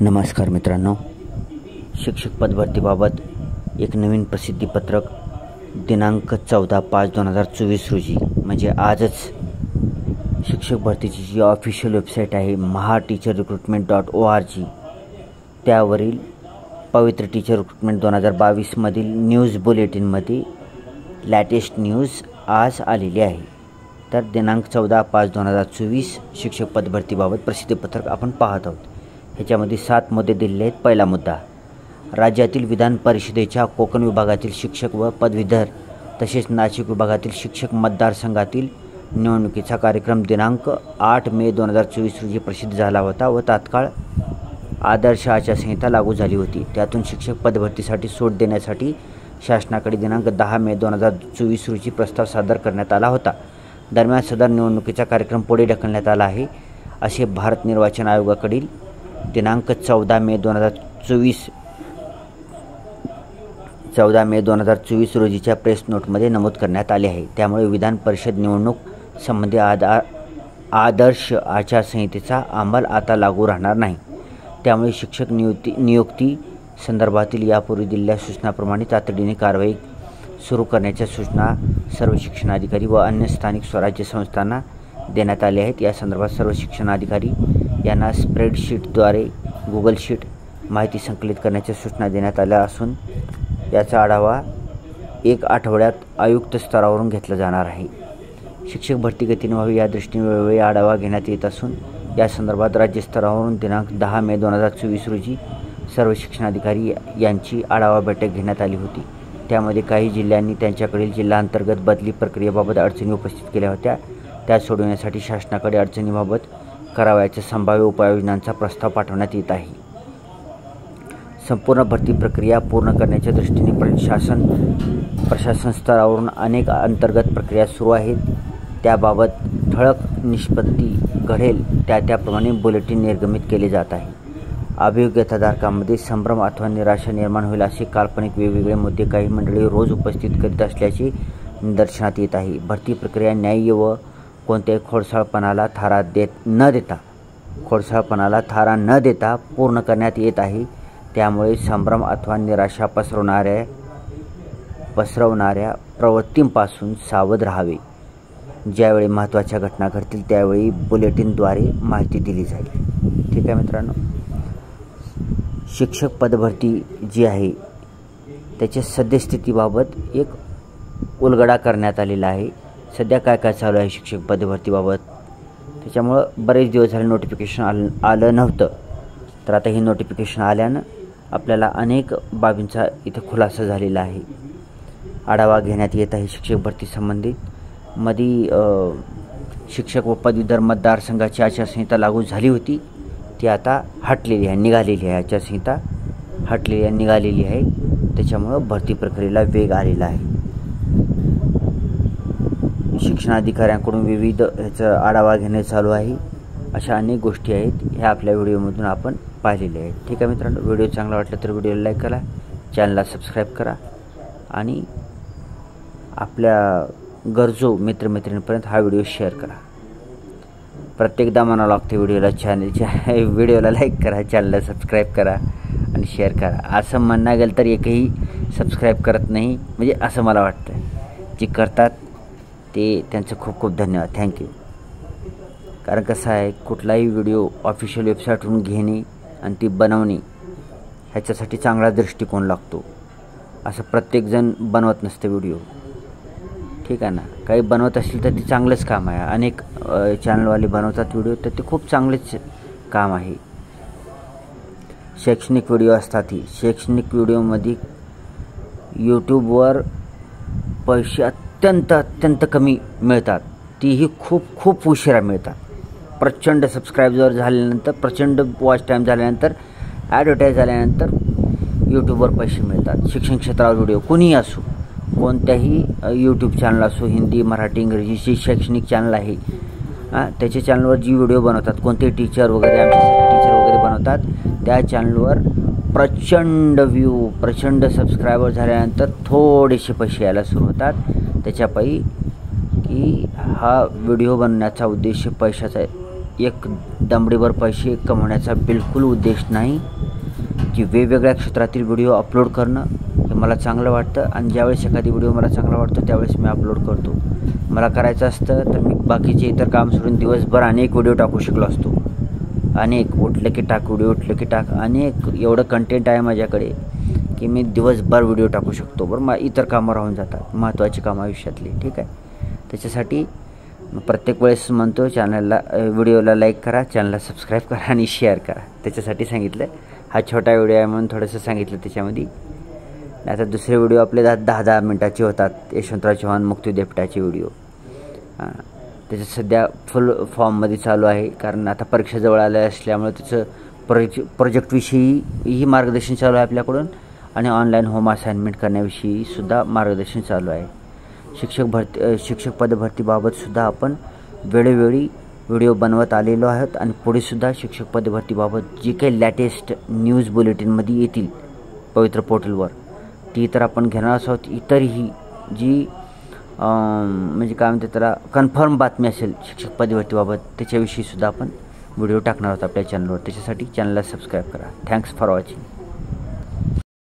नमस्कार मित्रांनो, शिक्षक पदभरतीबाबत एक नवीन प्रसिद्धीपत्रक दिनांक 14/5/2024 रोजी म्हणजे आजच शिक्षक भरतीची जी ऑफिशियल वेबसाईट आहे mahateacherrecruitment.org त्यावरील पवित्र टीचर रिक्रुटमेंट 2022 मधील न्यूज बुलेटिनमध्ये लॅटेस्ट न्यूज आज आलेली आहे। तर दिनांक 14/5/2024 शिक्षक पदभरतीबाबत प्रसिद्धीपत्रक आपण पाहत आहोत। ह्याच्यामध्ये 7 मुद्दे दिलेले आहेत। पहिला मुद्दा, राज्यातील विधान परिषदेच्या कोकण विभागातील शिक्षक व पदवीधर तसेच नाशिक विभागातील शिक्षक मतदारसंघातील निवडणुकीचा कार्यक्रम दिनांक 8 मे 2024 रोजी प्रसिद्ध झाला होता व तात्काळ आदर्श आचारसंहिता लागू झाली होती। त्यातून शिक्षक पदभरतीसाठी सूट देण्यासाठी शासनाकडे दिनांक 10 मे 2024 रोजी प्रस्ताव सादर करण्यात आला होता। दरम्यान सदर निवडणुकीचा कार्यक्रम पुढे ढकलण्यात आला आहे, असे भारत निर्वाचन आयोगाकडील दिनांक 14 मे 2024 रोजीच्या प्रेस नोटमध्ये नमूद करण्यात आले आहे। त्यामुळे विधान परिषद निवडणूक संबंधी आदर्श आचारसंहितेचा अंमल आता लागू राहणार नाही। त्यामुळे शिक्षक नियुक्ती संदर्भातील यापूर्वी दिलेल्या सूचनाप्रमाणे तातडीने कारवाई सुरू करण्याच्या सूचना सर्व शिक्षणाधिकारी व अन्य स्थानिक स्वराज्य संस्थांना देण्यात आले आहेत। या संदर्भात सर्व शिक्षणाधिकारी यांना स्प्रेडशीटद्वारे गुगल शीट माहिती संकलित करण्याच्या सूचना देण्यात आल्या असून याचा आढावा 1 आठवड्यात आयुक्त स्तरावरून घेतला जाणार आहे। शिक्षक भरती गतीने व्हावी या दृष्टीने वेळोवेळी आढावा घेण्यात येत असून या संदर्भात राज्यस्तरावरून दिनांक 10 मे 2024 रोजी सर्व शिक्षणाधिकारी यांची आढावा बैठक घेण्यात आली होती। त्यामध्ये काही जिल्ह्यांनी त्यांच्याकडील जिल्हांतर्गत बदली प्रक्रियेबाबत अडचणी उपस्थित केल्या होत्या। त्या सोडवण्यासाठी शासनाकडे अडचणीबाबत करावयाच्या संभाव्य उपाययोजनांचा प्रस्ताव पाठवण्यात येत आहे। संपूर्ण भरती प्रक्रिया पूर्ण करण्याच्या दृष्टीने प्रशासन स्तरावरून अनेक अंतर्गत प्रक्रिया सुरू आहेत। त्याबाबत ठळक निष्पत्ती घडेल त्याप्रमाणे बुलेटिन निर्गमित केले जात आहे। अभियोग्यताधारकांमध्ये संभ्रम अथवा निराशा निर्माण होईल असे काल्पनिक वेगवेगळे मुद्दे काही मंडळी रोज उपस्थित करीत असल्याचे निदर्शनात येत आहे। भरती प्रक्रिया न्याय्य व कोणत्याही खोडसाळपणाला थारा न देता पूर्ण करण्यात येत आहे। त्यामुळे संभ्रम अथवा निराशा पसरवणाऱ्या प्रवृत्तींपासून सावध राहावे। ज्यावेळी महत्त्वाच्या घटना घडतील त्यावेळी बुलेटिनद्वारे माहिती दिली जाईल। ठीक आहे मित्रांनो, शिक्षक पदभरती जी आहे त्याच्या सद्यस्थितीबाबत एक उलगडा करण्यात आलेला आहे। सध्या काय काय चालू आहे शिक्षक पदभरतीबाबत, त्याच्यामुळं बरेच दिवस झाले नोटिफिकेशन आलं नव्हतं। तर आता ही नोटिफिकेशन आल्यानं आपल्याला अनेक बाबींचा इथं खुलासा झालेला आहे। आढावा घेण्यात येत आहे शिक्षक भरती संबंधित। शिक्षक व पदवीधर मतदारसंघाची आचारसंहिता लागू झाली होती, ती आता निघालेली आहे। आचारसंहिता निघालेली आहे, त्याच्यामुळं भरती प्रक्रियेला वेग आलेला आहे। शिक्षणाधिकाऱ्यांकडून विविध ह्याचा आढावा घेणे चालू आहे। अशा अनेक गोष्टी आहेत, ह्या आपल्या व्हिडिओमधून आपण पाहिलेल्या आहेत। ठीक आहे मित्रांनो, व्हिडिओ चांगला वाटला तर व्हिडिओला लाईक करा, चॅनलला सबस्क्राईब करा आणि आपल्या गरजू मित्रमैत्रिणींपर्यंत हा व्हिडिओ शेअर करा। प्रत्येकदा म्हणावं लागते व्हिडिओला लाईक करा, चॅनलला सबस्क्राईब करा आणि शेअर करा। असं म्हणणं गेलं तर एकही सबस्क्राईब करत नाही, म्हणजे असं मला वाटतं। जे करतात ते त्यांचं खूप खूप धन्यवाद, थँक्यू। कारण कसं आहे, कुठलाही व्हिडिओ ऑफिशियल वेबसाईटवरून घेणे आणि ती बनवणे ह्याच्यासाठी चांगला दृष्टिकोन लागतो। असं प्रत्येकजण बनवत नसतं व्हिडिओ, ठीक आहे ना। काही बनवत असतील तर ते चांगलंच काम आहे। अनेक चॅनलवाले बनवतात व्हिडिओ, तर ते खूप चांगलेच काम आहे। शैक्षणिक व्हिडिओ असतात, ही शैक्षणिक व्हिडिओमध्ये यूट्यूबवर पैसे अत्यंत कमी मिळतात, तीही खूप उशिरा मिळतात। प्रचंड सबस्क्राईबर झाल्यानंतर, प्रचंड वॉच टाईम झाल्यानंतर, ॲडव्हर्टाईज झाल्यानंतर यूट्यूबवर पैसे मिळतात। शिक्षण क्षेत्रावर व्हिडिओ कोणीही असो, कोणत्याही यूट्यूब चॅनल असो, हिंदी मराठी इंग्रजी जे शैक्षणिक चॅनल आहे त्याच्या चॅनलवर जी व्हिडिओ बनवतात, कोणते टीचर वगैरे बनवतात, त्या चॅनलवर प्रचंड प्रचंड सबस्क्रायबर झाल्यानंतर थोडेसे पैसे यायला सुरू होतात। त्याच्यापायी की हा व्हिडिओ बनवण्याचा उद्देश पैशाचा एक दमडीवर पैसे कमवण्याचा बिलकुल उद्देश नाही, की वेगवेगळ्या क्षेत्रातील व्हिडिओ अपलोड करणं हे मला चांगलं वाटतं आणि ज्यावेळेस एखादी व्हिडिओ मला चांगला वाटतो त्यावेळेस मी अपलोड करतो. मला करायचं असतं तर मी बाकीचे इतर काम सोडून दिवसभर अनेक व्हिडिओ टाकू शकलो असतो. अनेक उठलं की टाक व्हिडिओ, उठलं की टाक, अनेक एवढं कंटेंट आहे माझ्याकडे की मी दिवसभर व्हिडिओ टाकू शकतो. बरं, इतर कामं राहून जातात, महत्त्वाची कामं आयुष्यातली. ठीक आहे, त्याच्यासाठी प्रत्येक वेळेस म्हणतो चॅनलला व्हिडिओला लाईक करा, चॅनलला सबस्क्राईब करा आणि शेअर करा. त्याच्यासाठी सांगितलं. हा छोटा व्हिडिओ आहे म्हणून थोडंसं सांगितलं त्याच्यामध्ये. आता दुसरे व्हिडिओ आपले 10-10 मिनटाचे होतात. यशवंतराव चव्हाण मुक्तिविद्यापीठाचे व्हिडिओ त्याचं सध्या फुल फॉर्ममध्ये चालू आहे, कारण आता परीक्षा जवळ आल्या असल्यामुळे त्याचं प्रोजेक्टविषयीही मार्गदर्शन चालू आहे आपल्याकडून आणि ऑनलाईन होम असाइनमेंट करण्याविषयीसुद्धा मार्गदर्शन चालू आहे. शिक्षक पदभरतीबाबतसुद्धा आपण वेळोवेळी व्हिडिओ बनवत आलेलो आहोत आणि पुढेसुद्धा शिक्षक पदभरतीबाबत जी काही लॅटेस्ट न्यूज बुलेटिनमध्ये येतील पवित्र पोर्टलवर ती तर आपण घेणार आहोत. इतरही जी म्हणजे काय म्हणते त्याला कन्फर्म बातमी असेल शिक्षक पदभरतीबाबत त्याच्याविषयीसुद्धा आपण व्हिडिओ टाकणार आहोत आपल्या चॅनलवर. त्याच्यासाठी चॅनलला सबस्क्राईब करा. Thanks for watching.